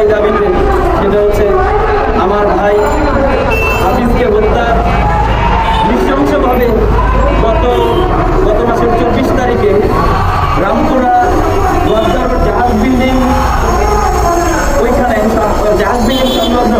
একটাই দাবিতে, সেটা হচ্ছে আমার ভাই হাফিজকে হত্যা নৃশংসভাবে গত মাসের 24 তারিখে রামপুরা জাহাজ বিল্ডিং, ওইখানে জাহাজ বিল্ডিং সংলগ্ন